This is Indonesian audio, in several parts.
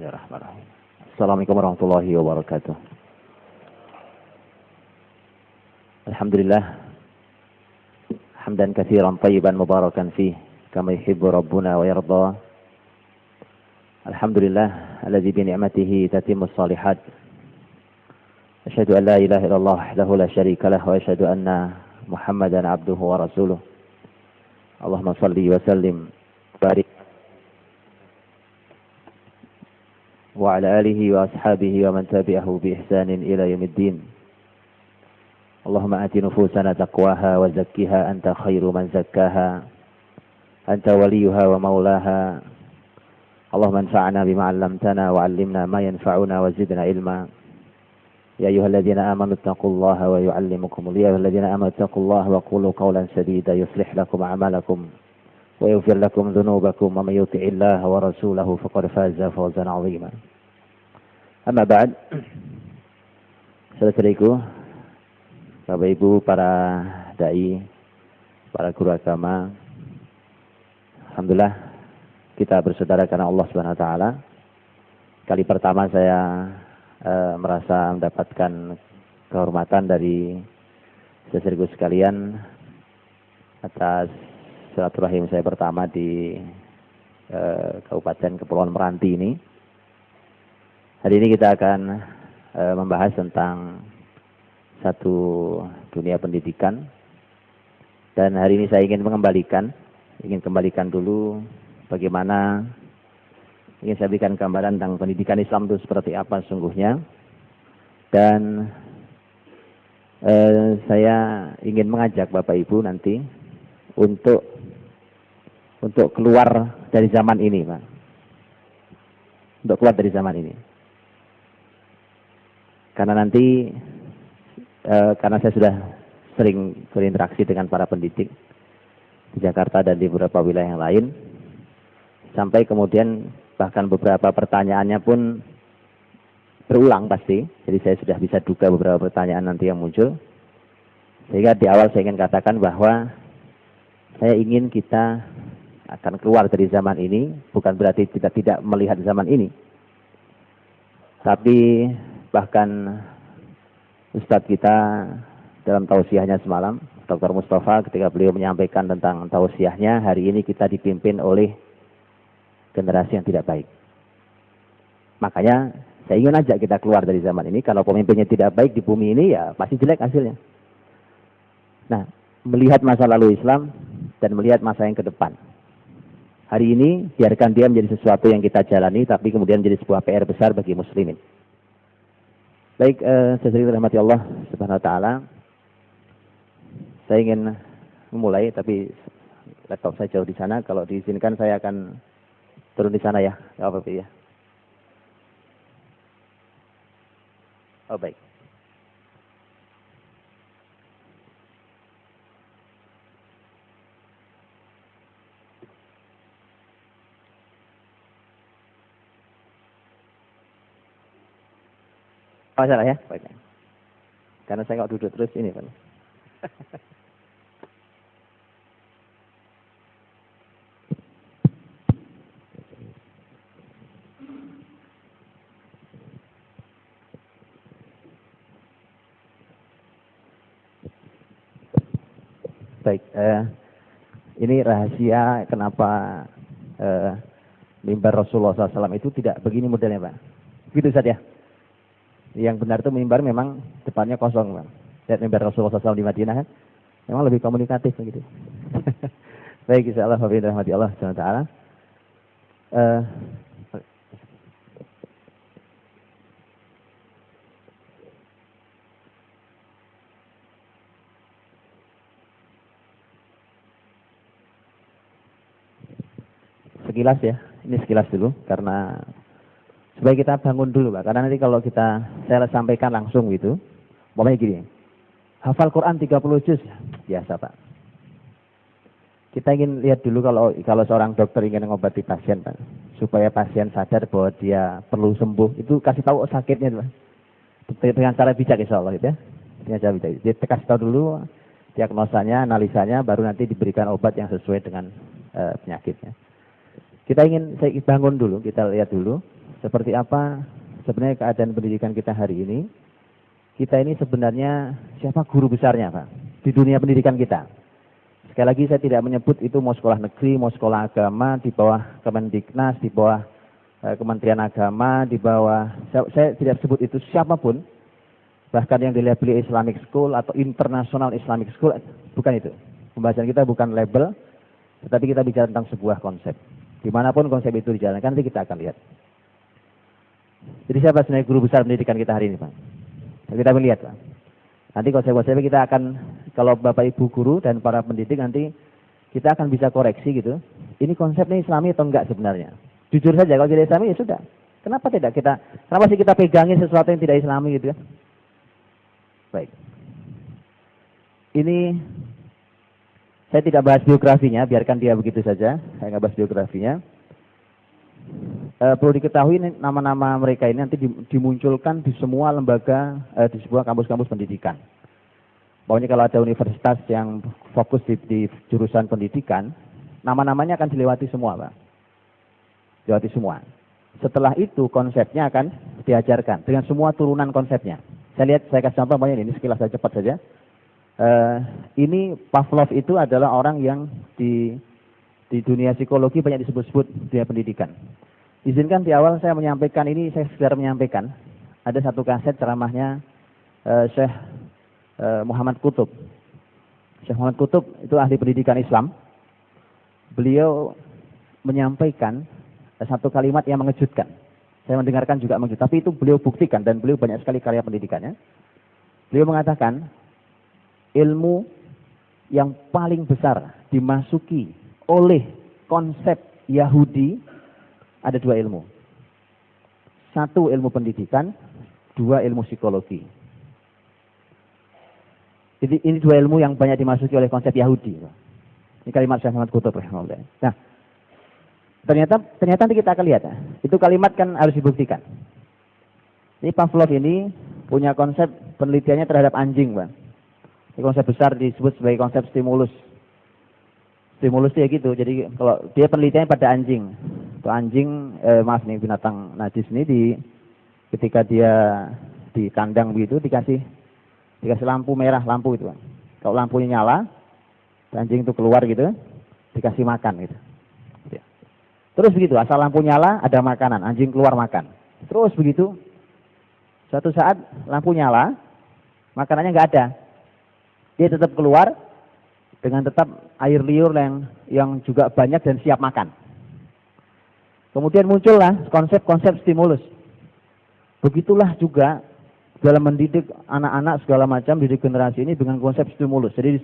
Bismillahirrahmanirrahim. Assalamualaikum warahmatullahi wabarakatuh. Alhamdulillah. Hamdan katsiran tayyiban mubarakan fih kama yuhibbu rabbuna wa yarda. Alhamdulillah alladzi bi ni'matihi tatimmus shalihat. Asyhadu an la ilaha illallah wahdahu la syarika lah wa asyhadu anna Muhammadan abduhu wa rasuluh. Allahumma shalli wa sallim barik wa ala alihi wa ashabihi wa man tabi'ahu bi ihsanin ila yaumiddin. Allahumma ati nufusana taqwaha wa zakkiha anta khairu man zakkaha anta waliyuha wa maulaha. Allahumma anfa'na bima 'allamtana wa 'allimna ma yanfa'una wa zidna ilma. Ya ayyuhalladzina amanu taqullaha wa yu'allimukumullah. Ya ayyuhalladzina amanu taqullaha wa qulu qawlan sadida yuslih lakum a'malakum wa yaghfir lakum dhunubakum wa may yuti'illaha wa rasulahu faqad faza fawzan 'azima. Amma ba'd. Saudara-saudariku, Bapak Ibu, para dai, para guru agama, alhamdulillah kita bersaudara karena Allah Subhanahu wa taala. Kali pertama saya merasa mendapatkan kehormatan dari saudara-saudariku sekalian atas silaturahim saya pertama di Kabupaten Kepulauan Meranti ini. Hari ini kita akan membahas tentang satu dunia pendidikan, dan hari ini saya ingin kembalikan dulu bagaimana, ingin saya berikan gambaran tentang pendidikan Islam itu seperti apa sesungguhnya, dan saya ingin mengajak Bapak Ibu nanti untuk keluar dari zaman ini, Pak. Untuk keluar dari zaman ini. Karena nanti, karena saya sudah sering berinteraksi dengan para pendidik di Jakarta dan di beberapa wilayah yang lain, sampai kemudian bahkan beberapa pertanyaannya pun berulang pasti. Jadi saya sudah bisa duga beberapa pertanyaan nanti yang muncul. Sehingga di awal saya ingin katakan bahwa saya ingin kita akan keluar dari zaman ini, bukan berarti kita tidak melihat zaman ini. Tapi bahkan Ustadz kita dalam tausiahnya semalam, Dr. Mustafa, ketika beliau menyampaikan tentang tausiahnya, hari ini kita dipimpin oleh generasi yang tidak baik. Makanya saya ingin ajak kita keluar dari zaman ini. Kalau pemimpinnya tidak baik di bumi ini, ya pasti jelek hasilnya. Nah, melihat masa lalu Islam dan melihat masa yang ke depan. Hari ini biarkan dia menjadi sesuatu yang kita jalani, tapi kemudian menjadi sebuah PR besar bagi muslimin. Baik, saya dirahmati Allah Subhanahu wa taala. Saya ingin memulai, tapi laptop saya jauh di sana. Kalau diizinkan saya akan turun di sana ya. Ya apa ya? Oh baik. Masalah ya? Baik. Karena saya nggak duduk terus ini, Pak. Baik, ini rahasia kenapa mimbar Rasulullah SAW itu tidak begini modelnya, Pak. Gitu saja. Yang benar itu mimbar memang depannya kosong, Pak. Lihat mimbar Rasulullah SAW di Madinah kan, memang lebih komunikatif begitu. Baik, insyaallah wabillahi rahmati Allah Subhanahu wa taala. Sekilas ya, ini sekilas dulu karena supaya kita bangun dulu, Pak. Karena nanti kalau saya sampaikan langsung gitu, umpamanya gini, hafal Quran 30 juz, biasa, Pak. Kita ingin lihat dulu kalau seorang dokter ingin mengobati pasien, Pak, supaya pasien sadar bahwa dia perlu sembuh, itu kasih tahu sakitnya, Pak. Dengan cara bijak, insya Allah, gitu ya. Dengan cara bijak. Dia kasih tahu dulu diagnosanya, analisanya, baru nanti diberikan obat yang sesuai dengan penyakitnya. Saya bangun dulu, kita lihat dulu seperti apa sebenarnya keadaan pendidikan kita hari ini. Kita ini sebenarnya siapa guru besarnya, Pak, di dunia pendidikan kita. Sekali lagi saya tidak menyebut itu mau sekolah negeri, mau sekolah agama, di bawah Kemendiknas, di bawah Kementerian Agama, di bawah, saya tidak sebut itu siapapun, bahkan yang dilabeli Islamic School atau International Islamic School, bukan itu. Pembahasan kita bukan label, tetapi kita bicara tentang sebuah konsep. Dimanapun konsep itu dijalankan, nanti kita akan lihat. Jadi siapa sebenarnya guru besar pendidikan kita hari ini, Pak? Kita melihat, Pak. Nanti konsep-konsepnya kita akan, kalau Bapak Ibu guru dan para pendidik nanti kita akan bisa koreksi gitu. Ini konsepnya Islami atau enggak sebenarnya? Jujur saja, kalau tidak Islami ya sudah. Kenapa sih kita pegangin sesuatu yang tidak Islami gitu ya? Baik. Ini saya tidak bahas biografinya, biarkan dia begitu saja. Saya nggak bahas biografinya. Perlu diketahui nama-nama mereka ini nanti dimunculkan di semua lembaga, di sebuah kampus-kampus pendidikan. Pokoknya kalau ada universitas yang fokus di jurusan pendidikan, nama-namanya akan dilewati semua, Pak. Dilewati semua. Setelah itu konsepnya akan diajarkan dengan semua turunan konsepnya. Saya kasih contoh, pokoknya ini sekilas saja, cepat saja. Ini Pavlov itu adalah orang yang di dunia psikologi banyak disebut-sebut dunia pendidikan. Izinkan di awal saya menyampaikan ini, saya sekedar menyampaikan. Ada satu kaset ceramahnya Syekh Muhammad Qutub. Syekh Muhammad Qutub itu ahli pendidikan Islam. Beliau menyampaikan satu kalimat yang mengejutkan. Saya mendengarkan juga mengejutkan, tapi itu beliau buktikan dan beliau banyak sekali karya pendidikannya. Beliau mengatakan, ilmu yang paling besar dimasuki oleh konsep Yahudi ada dua ilmu. Satu ilmu pendidikan, dua ilmu psikologi. Jadi ini dua ilmu yang banyak dimasuki oleh konsep Yahudi. Ini kalimat Syekh Muhammad Qutub. Nah, ternyata nanti kita akan lihat. Itu kalimat kan harus dibuktikan. Ini Pavlov ini punya konsep penelitiannya terhadap anjing, Bang. Ini konsep besar disebut sebagai konsep stimulus. Stimulus itu ya gitu. Jadi kalau dia penelitiannya pada anjing. Itu anjing, binatang najis ini ketika dia di kandang begitu dikasih lampu merah, lampu itu. Kalau lampunya nyala, anjing itu keluar gitu, dikasih makan gitu. Terus begitu, asal lampu nyala ada makanan, anjing keluar makan. Terus begitu, suatu saat lampu nyala, makanannya nggak ada. Dia tetap keluar dengan tetap air liur yang juga banyak dan siap makan. Kemudian muncullah konsep-konsep stimulus. Begitulah juga dalam mendidik anak-anak segala macam, didik generasi ini dengan konsep stimulus. Jadi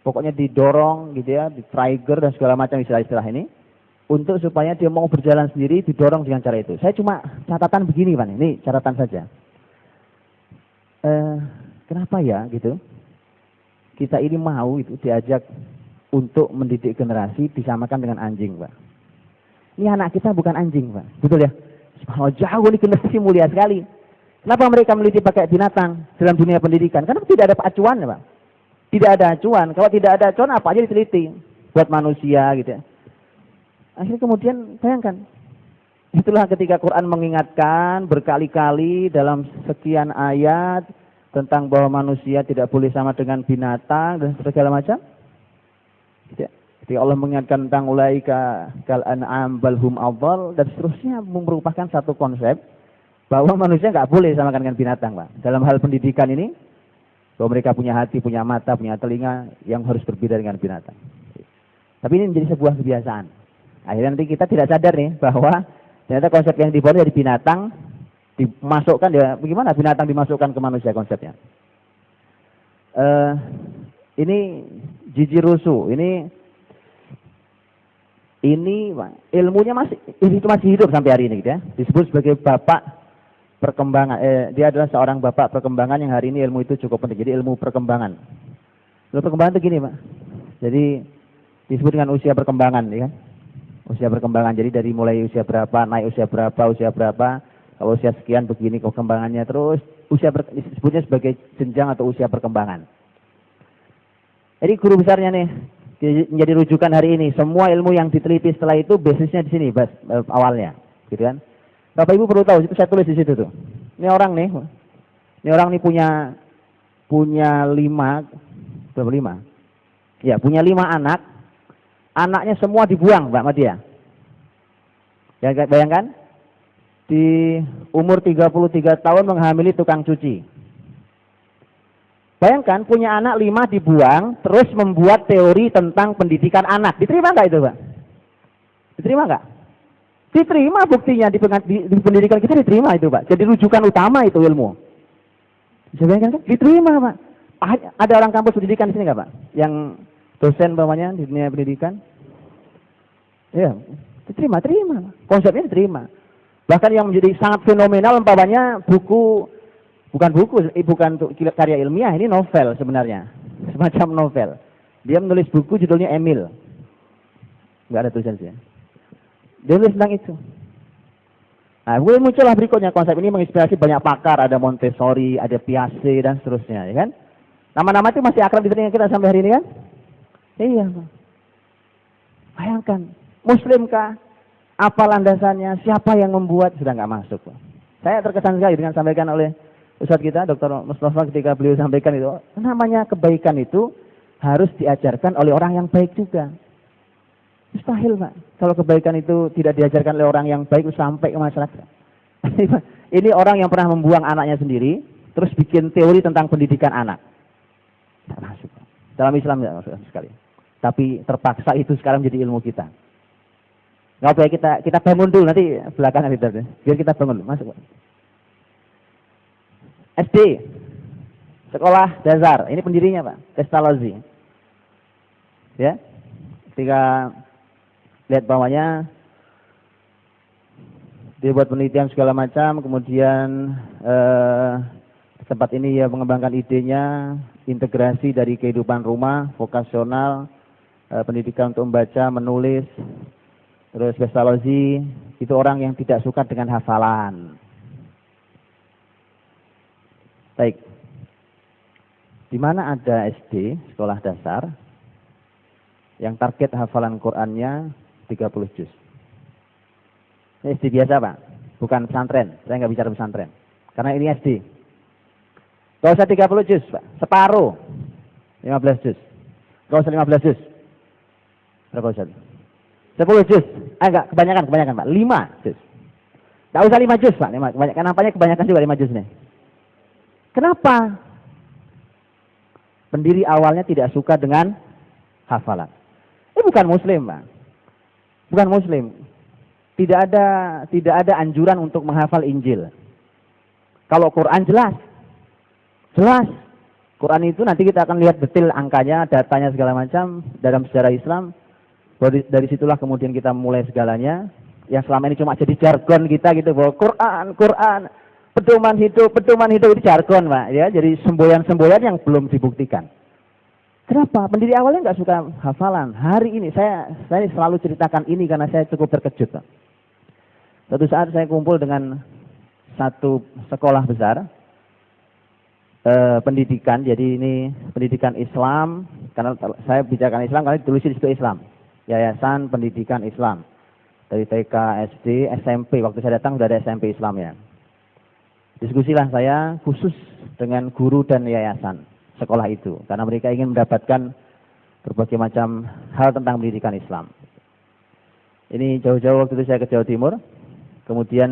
pokoknya didorong gitu ya, di-trigger dan segala macam istilah-istilah ini. Untuk supaya dia mau berjalan sendiri, didorong dengan cara itu. Saya cuma catatan begini, Pak. Ini catatan saja. Kenapa ya gitu? Kita ini mau itu diajak untuk mendidik generasi disamakan dengan anjing, Pak. Ini anak kita bukan anjing, Pak. Betul ya? Subhanallah, jauh ini generasi mulia sekali. Kenapa mereka meneliti pakai binatang dalam dunia pendidikan? Karena tidak ada acuan, Pak. Tidak ada acuan. Kalau tidak ada acuan, apa aja diteliti buat manusia gitu ya. Akhirnya kemudian bayangkan, itulah ketika Quran mengingatkan berkali-kali dalam sekian ayat tentang bahwa manusia tidak boleh sama dengan binatang dan segala macam. Ketika Allah mengingatkan tentang ulaika kal an'am bal hum adhal dan seterusnya, merupakan satu konsep bahwa manusia nggak boleh samakan dengan binatang, Pak. Dalam hal pendidikan ini, bahwa mereka punya hati, punya mata, punya telinga yang harus berbeda dengan binatang. Tapi ini menjadi sebuah kebiasaan. Akhirnya nanti kita tidak sadar nih bahwa ternyata konsep yang dibawa dari binatang dimasukkan ya, bagaimana binatang dimasukkan ke manusia konsepnya. Ini Jiji Rusu, ini ilmunya masih hidup sampai hari ini gitu ya. Disebut sebagai bapak perkembangan. Dia adalah seorang bapak perkembangan yang hari ini ilmu itu cukup penting. Jadi ilmu perkembangan. Ilmu perkembangan itu gini, Pak. Jadi disebut dengan usia perkembangan, ya kan? Usia perkembangan. Jadi dari mulai usia berapa, naik usia berapa. Kalau usia sekian begini perkembangannya terus. Disebutnya sebagai jenjang atau usia perkembangan. Jadi guru besarnya nih menjadi rujukan hari ini. Semua ilmu yang diteliti setelah itu basisnya di sini awalnya, gitu kan? Bapak Ibu perlu tahu, itu saya tulis di situ tuh. Ini orang nih punya 5, berapa 5? Ya, punya 5 anak. Anaknya semua dibuang, Mbak Madia. Ya, bayangkan, di umur 33 tahun menghamili tukang cuci. Bayangkan, punya anak 5 dibuang, terus membuat teori tentang pendidikan anak. Diterima nggak itu, Pak? Diterima nggak? Diterima, buktinya di pendidikan kita diterima itu, Pak. Jadi rujukan utama itu ilmu. Bisa bayangkan kan? Diterima, Pak. Ada orang kampus pendidikan di sini nggak, Pak? Yang dosen bawahnya di dunia pendidikan? Ya, diterima. Konsepnya diterima. Bahkan yang menjadi sangat fenomenal umpamanya bukan untuk karya ilmiah, ini novel sebenarnya. Semacam novel. Dia menulis buku judulnya Emil. Nggak ada tulisan sih. Dia nulis tentang itu. Nah, kemudian muncullah berikutnya konsep ini menginspirasi banyak pakar, ada Montessori, ada Piaget dan seterusnya, ya kan? Nama-nama itu masih akrab di telinga kita sampai hari ini kan? Iya. Bayangkan, Muslimkah? Apa landasannya? Siapa yang membuat? Sudah nggak masuk. Saya terkesan sekali dengan sampaikan oleh Ustadz kita, Dr. Mustafa, ketika beliau sampaikan itu, namanya kebaikan itu harus diajarkan oleh orang yang baik juga. Mustahil, Pak. Kalau kebaikan itu tidak diajarkan oleh orang yang baik sampai ke masyarakat. Ini orang yang pernah membuang anaknya sendiri, terus bikin teori tentang pendidikan anak. Tidak masuk. Dalam Islam tidak masuk sekali. Tapi terpaksa itu sekarang menjadi ilmu kita. Nggak boleh kita bangun dulu, nanti belakangan kita. Biar kita bangun dulu. Masuk, Pak. SD. Sekolah dasar. Ini pendirinya, Pak. Pestalozzi. Ya. Ketika lihat bawahnya, dia buat penelitian segala macam, kemudian tempat ini ya mengembangkan idenya, integrasi dari kehidupan rumah, vokasional, pendidikan untuk membaca, menulis. Terus Pestalozzi itu orang yang tidak suka dengan hafalan. Baik, di mana ada SD, sekolah dasar, yang target hafalan Qur'annya 30 juz. Ini SD biasa, Pak, bukan pesantren. Saya nggak bicara pesantren, karena ini SD. Gak usah 30 juz, Pak, separuh, 15 juz. Gak usah 15 juz. Berapa Ustaz? 10 juz. Enggak, kebanyakan, Pak, 5 juz. Gak usah 5 juz, Pak. Kenapanya kebanyakan juga 5 juz nih? Kenapa? Pendiri awalnya tidak suka dengan hafalan. Ini bukan Muslim, Pak. Bukan Muslim. Tidak ada anjuran untuk menghafal Injil. Kalau Quran jelas. Quran itu nanti kita akan lihat detail angkanya, datanya segala macam dalam sejarah Islam. Dari situlah kemudian kita mulai segalanya. Yang selama ini cuma jadi jargon kita gitu, bahwa Quran, pedoman hidup itu jargon, Pak. Ya, jadi semboyan-semboyan yang belum dibuktikan. Kenapa? Pendiri awalnya nggak suka hafalan. Hari ini saya selalu ceritakan ini karena saya cukup terkejut, Pak. Suatu saat saya kumpul dengan satu sekolah besar pendidikan. Jadi ini pendidikan Islam. Karena saya bicarakan Islam karena ditulis di situ Islam. Yayasan Pendidikan Islam. Dari TK, SD, SMP. Waktu saya datang sudah ada SMP Islam ya. Diskusilah saya khusus dengan guru dan yayasan sekolah itu, karena mereka ingin mendapatkan berbagai macam hal tentang pendidikan Islam. Ini jauh-jauh waktu itu saya ke Jawa Timur, kemudian